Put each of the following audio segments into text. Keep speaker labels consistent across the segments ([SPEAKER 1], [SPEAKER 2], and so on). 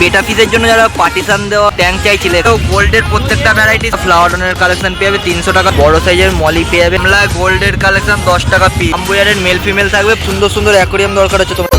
[SPEAKER 1] বেটা ফিসের জন্য যারা পার্টিশন দেওয়া ট্যাঙ্ক চাইছিলে, তো গোল্ডের প্রত্যেকটা ভ্যারাইটি ফ্লাওয়ারনের কালেকশন পেয়ে যাবে 300 টাকা। বড় সাইজের মলি পেয়ে যাবে। গোল্ডের কালেকশন 10 টাকা পিস। আম্বুয়ারের মেল ফিমেল থাকবে। সুন্দর সুন্দর অ্যাকোরিয়াম দরকার হচ্ছে তোমার।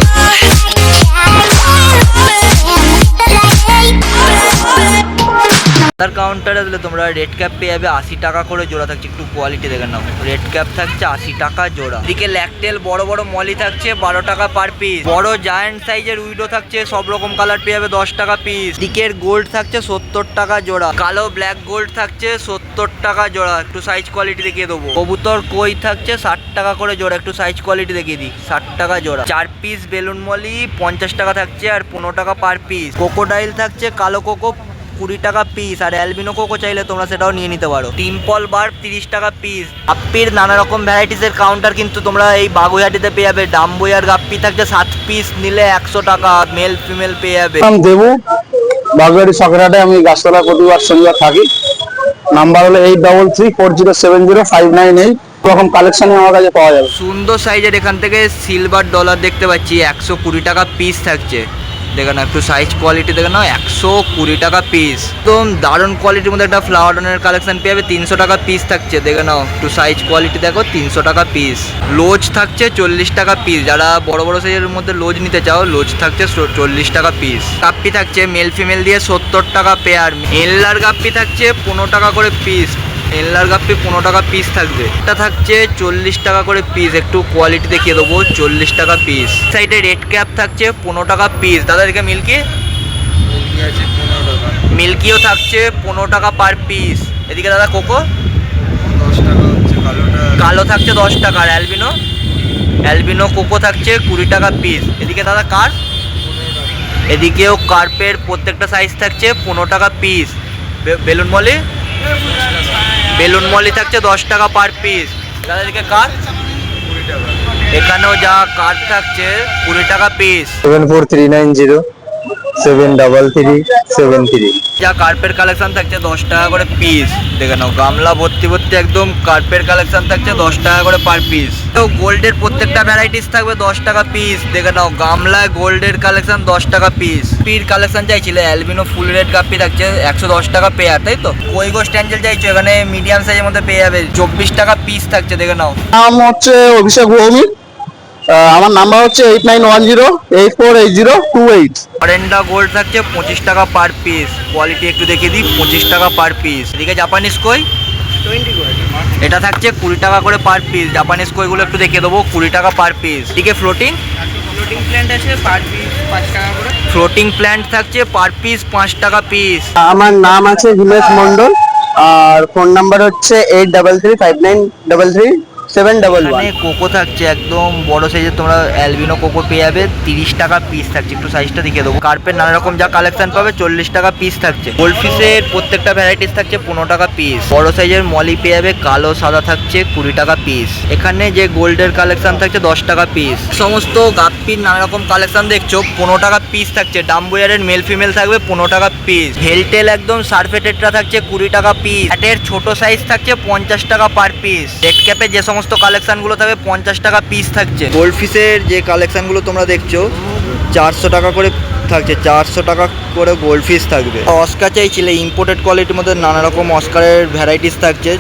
[SPEAKER 1] কাউন্টারে দিলে তোমরা রেড ক্যাপ পেয়ে যাবে 80 টাকা করে জোড়া থাকছে। একটু কোয়ালিটি দেখে নাও। রেড ক্যাপ থাকছে 80 টাকা জোড়া। এদিকে ল্যাকটেল বড় বড় মলি থাকছে 12 টাকা পার পিস। বড় জায়ান্ট সাইজের উইডো থাকছে সব রকম কালার পেয়ে যাবে 10 টাকা পিস। দিকের গোল্ড থাকছে 70 টাকা জোড়া। কালো ব্ল্যাক গোল্ড থাকছে 70 টাকা জোড়া। একটু সাইজ কোয়ালিটি দেখিয়ে দেবো। কবুতর কই থাকছে 60 টাকা করে জোড়া। একটু সাইজ কোয়ালিটি দেখিয়ে দিই। 60 টাকা জোড়া। 4 পিস বেলুন মলি 50 টাকা থাকছে আর 15 টাকা পার পিস। কোকোডাইল থাকছে কালো কোকো 20 টাকা পিস। আর অ্যালবিনো কোকো চাইলে তোমরা সেটাও নিয়ে নিতে পারো। টিম্পল বার 30 টাকা পিস। গাপ্পির নানা রকম ভ্যারাইটিসের কাউন্টার কিন্তু তোমরা এই বাগুইহাটিতে পেয়ে যাবে। ডাম্বুয়ার গাপ্পি থাকছে 7 পিস নিলে 100 টাকা। মেল ফিমেল পেয়ে যাবে।
[SPEAKER 2] দেবু বাগুইহাটি সকেরহাটে আমি গাছতলা প্রতিবার শনিবার থাকি। নাম্বার হলো 8334070598। রকম কালেকশনই আমার কাছে পাওয়া যাবে।
[SPEAKER 1] সুন্দর সাইজের এখান থেকে সিলভার ডলার দেখতে পাচ্ছি 120 টাকা পিস থাকছে। দেখে না একটু সাইজ কোয়ালিটি দেখে নাও। 120 টাকা পিস। একদম দারুণ কোয়ালিটির মধ্যে একটা ফ্লাওয়ারনের কালেকশন পেয়ে যাবে। 300 টাকা পিস থাকছে। দেখে নাও একটু সাইজ কোয়ালিটি দেখো। 300 টাকা পিস। লোজ থাকছে 40 টাকা পিস। যারা বড় বড় সাইজের মধ্যে লোজ নিতে চাও, লোজ থাকছে 40 টাকা পিস। গাপ্পি থাকছে মেল ফিমেল দিয়ে 70 টাকা পেয়ার। এল্লার গাপ্পি থাকছে 15 টাকা করে পিস। এল্লার গাপ্পি 15 টাকা পিস থাকবে। এটা থাকছে 40 টাকা করে পিস। একটু কোয়ালিটি দেখিয়ে দেবো। 40 টাকা পিস। সাইডে রেড ক্যাপ থাকছে 15 টাকা পিস। দাদা এদিকে মিল্কি আছে 15 টাকা। মিল্কিও থাকছে 15 টাকা পার পিস। এদিকে দাদা কোকো 10 টাকা হচ্ছে। কালো থাকছে 10 টাকা। আর অ্যালবিনো কোকো থাকছে 20 টাকা পিস। এদিকে দাদা কার, এদিকেও কার্পের প্রত্যেকটা সাইজ থাকছে 15 টাকা পিস। বেলুন মলি থাকছে 10 টাকা পার পিস। দাদা এদিকে কার, এখানেও যা কার থাকছে 20 টাকা পিস।
[SPEAKER 2] 7439073373।
[SPEAKER 1] যা কার্পের কালেকশন থাকছে 10 টাকা করে পিস। দেখে নাও গামলা ভর্তি ভর্তি একদম কার্পের কালেকশন থাকছে 10 টাকা করে পার পিস। তো গোল্ডের প্রত্যেকটা ভ্যারাইটিস থাকবে 10 টাকা পিস। দেখে নাও গামলায় গোল্ডের কালেকশন 10 টাকা পিস। পির কালেকশন চাইছিলে অ্যালবিনো ফুল রেড গাপ্পি থাকছে 110 টাকা পেয়ার, তাই তো? কইগো স্ট্যান্ডেল চাইছো, এখানে মিডিয়াম সাইজের মধ্যে পেয়ে যাবে। 24 টাকা পিস থাকছে। দেখে নাও।
[SPEAKER 2] নাম হচ্ছে অভিষেক ভৌমিক। আমার নাম্বার হচ্ছে 8910848028।
[SPEAKER 1] অরেন্ডা গোল্ড থাকছে 25 টাকা পার পিস। কোয়ালিটি একটু দেখিয়ে দিই। 25 টাকা পার পিস। এদিকে জাপানিজ কই 20 এটা থাকছে 20 টাকা করে পার পিস। জাপানিজ কইগুলো একটু দেখিয়ে দেবো। 20 টাকা পার পিস। এদিকে ফ্লোটিং প্ল্যান্ট আছে পার পিস 5 টাকা করে। ফ্লোটিং প্ল্যান্ট থাকছে পার পিস 5 টাকা পিস।
[SPEAKER 2] আমার নাম আছে হিমেশ মন্ডল। আর ফোন নাম্বার হচ্ছে 8335933711।
[SPEAKER 1] কোকো থাকছে একদম বড় সাইজের। তোমরা অ্যালবিনো কোকো পেয়ে যাবে 30 টাকা পিস থাকছে। একটু সাইজটা দেখিয়ে দেবো। কার্পের নানা রকম যা কালেকশন পাবে 40 টাকা পিস থাকছে। গোল্ড ফিশের প্রত্যেকটা ভ্যারাইটিস থাকছে 15 টাকা পিস। বড় সাইজের মলি পেয়ে যাবে কালো সাদা থাকছে 20 টাকা পিস। এখানে যে গোল্ডের কালেকশন থাকছে 10 টাকা পিস। সমস্ত গাপ্পির নানা রকম কালেকশন দেখছো 15 টাকা পিস থাকছে। ডাম্বুয়ারের মেল ফিমেল থাকবে 15 টাকা পিস। হেলটেল একদম সার্ফেটেডটা থাকছে 20 টাকা পিস। এর ছোট সাইজ থাকছে 50 টাকা পার পিস। রেড ক্যাপে যে সমস্ত কালেকশন গুলো থাকবে 50 টাকা পিস থাকছে। গোল্ড ফিশের যে কালেকশন গুলো তোমরা দেখছো 400 টাকা করে থাকছে। 400 টাকা করে গোল্ড ফিশ থাকবে। অস্কার চাইছিলে ইম্পোর্টেড কোয়ালিটির মধ্যে নানা রকম অস্কারের ভ্যারাইটিস থাকছে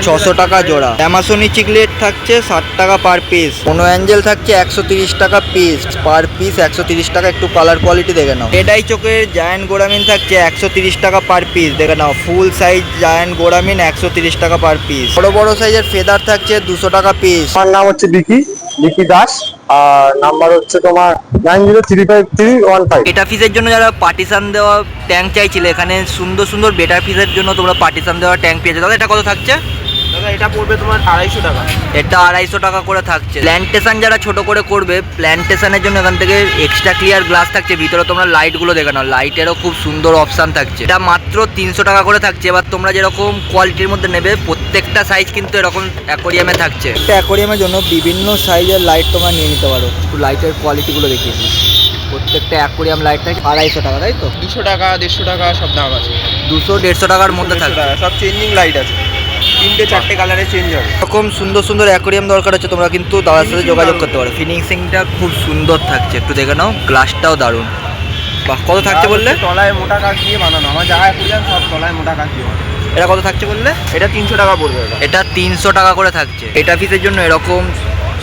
[SPEAKER 1] 600 টাকা জোড়া। অ্যামাজনি চিকলেট থাকছে 60 টাকা পার পিস। কোনো অ্যাঞ্জেল থাকছে 130 টাকা পিস পার পিস। 130 টাকা। একটু কালার কোয়ালিটি দেখে নাও। এডাই চোখের জায়ান্ট গোড়ামিন থাকছে 130 টাকা পার পিস। দেখে নাও ফুল সাইজ জায়ান্ট গোড়ামিন 130 টাকা পার পিস। বড় বড় সাইজের ফেদার থাকছে 200 টাকা পিস।
[SPEAKER 2] আমার নাম হচ্ছে বিকি দাস। আর নাম্বার হচ্ছে তোমার 90353115।
[SPEAKER 1] বেটা ফিশের জন্য যারা পার্টিশন দেওয়া ট্যাঙ্ক চাইছিলে, এখানে সুন্দর সুন্দর বেটা ফিশের জন্য তোমরা পার্টিশন দেওয়া ট্যাঙ্ক পেয়েছো। দাদা এটা কত থাকছে?
[SPEAKER 3] দাদা এটা পড়বে তোমার 250 টাকা।
[SPEAKER 1] এটা 250 টাকা করে থাকছে। প্ল্যান্টেশন যারা ছোট করে করবে, প্ল্যান্টেশনের জন্য এখান থেকে এক্সট্রা ক্লিয়ার গ্লাস থাকছে। ভিতরে তোমরা লাইটগুলো দেখে নাও। লাইটেরও খুব সুন্দর অপশান থাকছে। এটা মাত্র 300 টাকা করে থাকছে। এবার তোমরা যেরকম কোয়ালিটির মধ্যে নেবে প্রত্যেকটা সাইজ কিন্তু এরকম অ্যাকোরিয়ামে থাকছে। একটা অ্যাকোরিয়ামের জন্য বিভিন্ন সাইজের লাইট তোমরা নিয়ে নিতে পারো। একটু লাইটের কোয়ালিটিগুলো দেখিয়েছি। প্রত্যেকটা অ্যাকোরিয়াম লাইট থাকে 250 টাকা, তাই তো?
[SPEAKER 3] 200 টাকা 150 টাকা সব দাম আছে।
[SPEAKER 1] 200-150 টাকার মধ্যে থাকবে।
[SPEAKER 3] সব চেঞ্জিং লাইট আছে। 3-4টে কালারে চেঞ্জ হবে।
[SPEAKER 1] এরকম সুন্দর সুন্দর অ্যাকোরিয়াম দরকার হচ্ছে তোমরা কিন্তু দাদার সাথে যোগাযোগ করতে পারো। ফিনিশিংটা খুব সুন্দর থাকছে। একটু দেখে নাও। গ্লাসটাও দারুণ। বাহ, কত থাকছে বললে?
[SPEAKER 3] তলায় মোটা কাজ দিয়ে বানানো, আমার জায়গায় পুরিয়ান সব তলায় মোটা কাজ দিয়ে বানানো।
[SPEAKER 1] এটা কত থাকছে বললে?
[SPEAKER 3] এটা 300 টাকা পড়বে।
[SPEAKER 1] এটা 300 টাকা করে থাকছে। এটা পিসের জন্য এরকম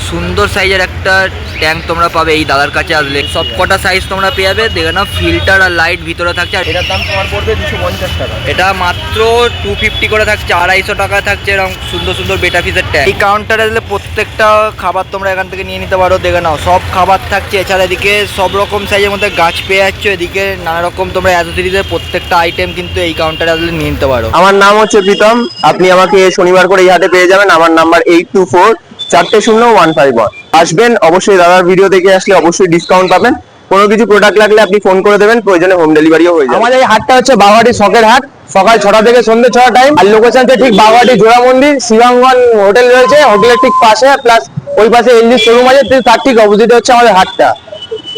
[SPEAKER 1] সুন্দর সাইজের একটা ট্যাঙ্ক তোমরা পাবে এই দাদার কাছে আসলে। সব কটা সাইজ তোমরা পেয়ে যাবে, দেখে নাও ফিল্টার আর লাইট ভিতরে থাকছে। আর
[SPEAKER 3] এটার দাম তোমার পড়বে 250 টাকা।
[SPEAKER 1] এটা মাত্র 250 করে থাকছে, 250 টাকা থাকছে এরকম সুন্দর সুন্দর বেটা পিসের ট্যাঙ্ক। এই কাউন্টারে আসলে প্রত্যেকটা খাবার তোমরা এখান থেকে নিয়ে নিতে পারো, দেখে নাও সব খাবার থাকছে। এছাড়া এদিকে সব রকম সাইজের মধ্যে গাছ পেয়ে যাচ্ছ, এদিকে নানা রকম তোমরা অ্যাসেসরিজের প্রত্যেকটা আইটেম কিন্তু এই কাউন্টারে আসলে নিয়ে নিতে পারো।
[SPEAKER 2] আমার নাম হচ্ছে প্রীতম, আপনি আমাকে শনিবার করে এই হাটে পেয়ে যাবেন। আমার নাম্বার 8244400151। আসবেন অবশ্যই, দাদার ভিডিও দেখে আসলে অবশ্যই ডিসকাউন্ট পাবেন। কোনো কিছু প্রোডাক্ট লাগলে আপনি ফোন করে দেবেন, প্রয়োজনে হোম ডেলিভারিও হয়ে যাবে। আমাদের এই হাটটা হচ্ছে বাগুয়াটি শখের হাট, সকাল 6টা থেকে সন্ধ্যে 6টা টাইম। আর লোকেশনটা ঠিক বাগুয়াটি জোড়া মন্দির, শিবাঙ্গন হোটেল রয়েছে, হোটেলের ঠিক পাশে, প্লাস ওই পাশে এলজি শোরুম আছে, তার ঠিক অপোজিটে হচ্ছে আমাদের হাটটা।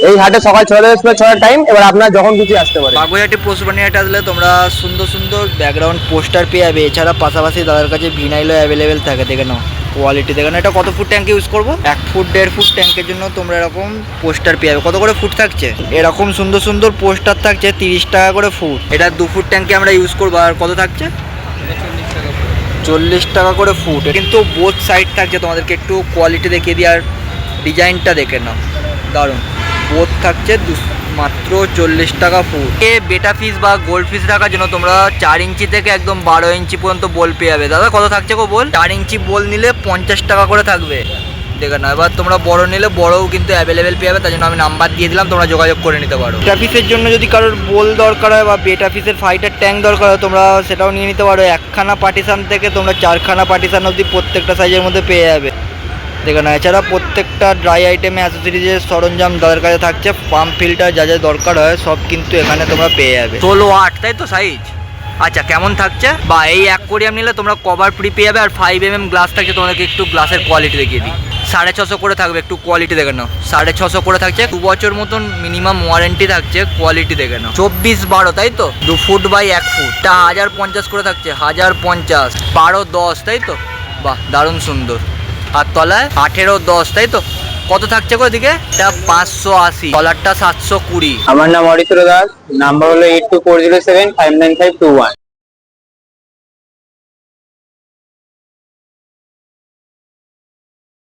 [SPEAKER 2] এই হাটে সকাল 6টা থেকে 6টা টাইম, এবার আপনার যখন খুশি আসতে পারেন।
[SPEAKER 1] বাগুইহাটি পোস্টবানিয়াটা আসলে তোমরা সুন্দর সুন্দর ব্যাকগ্রাউন্ড পোস্টার পেয়ে যাবে। এছাড়া পাশাপাশি দাদার কাছে ভিনাইলও অ্যাভেলেবেল থাকে, দেখে নাও কোয়ালিটি দেখে নাও। এটা কত ফুট ট্যাঙ্ক ইউজ করবো? 1 ফুট 1.5 ফুট ট্যাঙ্কের জন্য তোমরা এরকম পোস্টার পেয়ে যাবে। কত করে ফুট থাকছে? এরকম সুন্দর সুন্দর পোস্টার থাকছে 30 টাকা করে ফুট। এটা 2 ফুট ট্যাঙ্কে আমরা ইউজ করবো। আর কত থাকছে? 40 টাকা করে ফুট। কিন্তু বোথ সাইড থাকছে, তোমাদেরকে একটু কোয়ালিটি দেখিয়ে দিই আর ডিজাইনটা দেখে নাও, দারুণ। বোথ থাকছে মাত্র 40 টাকা ফুট। এ বেটা ফিস বা গোল্ড ফিস রাখার জন্য তোমরা 4 ইঞ্চি থেকে একদম 12 ইঞ্চি পর্যন্ত বোল পেয়ে যাবে। দাদা কত থাকছে গো বোল? 4 ইঞ্চি বোল নিলে 50 টাকা করে থাকবে, দেখে না। এবার তোমরা বড় নিলে বড়ও কিন্তু অ্যাভেলেবেল পেয়ে যাবে, তার জন্য আমি নাম্বার দিয়ে দিলাম, তোমরা যোগাযোগ করে নিতে পারো। বেটা ফিসের জন্য যদি কারোর বোল দরকার হয় বা বেটা ফিসের ফাইটার ট্যাঙ্ক দরকার হয়, তোমরা সেটাও নিয়ে নিতে পারো। 1খানা পার্টিশান থেকে তোমরা 4খানা পার্টিশান অবধি প্রত্যেকটা সাইজের মধ্যে পেয়ে যাবে, দেখে না। এছাড়া প্রত্যেকটা ড্রাই আইটেমে অ্যাসেসরিজের সরঞ্জাম তাদের কাছে থাকছে। পাম্প ফিল্টার যা যা দরকার হয় সব কিন্তু এখানে তোমরা পেয়ে যাবে। 16-8 তাই তো সাইজ? আচ্ছা, কেমন থাকছে? বা এই অ্যাকোয়ারিয়াম নিলে তোমরা কভার ফ্রি পেয়ে যাবে। আর 5mm গ্লাস থাকছে, তোমাদেরকে একটু গ্লাসের কোয়ালিটি দেখিয়ে দিই। 650 করে থাকবে, একটু কোয়ালিটি দেখে নাও। 650 করে থাকছে, 2 বছর মতন মিনিমাম ওয়ারেন্টি থাকছে, কোয়ালিটি দেখে নাও। 24-12 তাই তো? 2 ফুট বাই 1 ফুট, তা 1050 করে থাকছে, 1050। 12-10 তাই তো? বাহ, দারুণ সুন্দর। আর তলায় 18-10 তাই তো? কত থাকছে গো দিকে? এটা 580, তলারটা 720।
[SPEAKER 2] আমার নাম অরিত্র দাস, নাম্বার হলো 8240759521।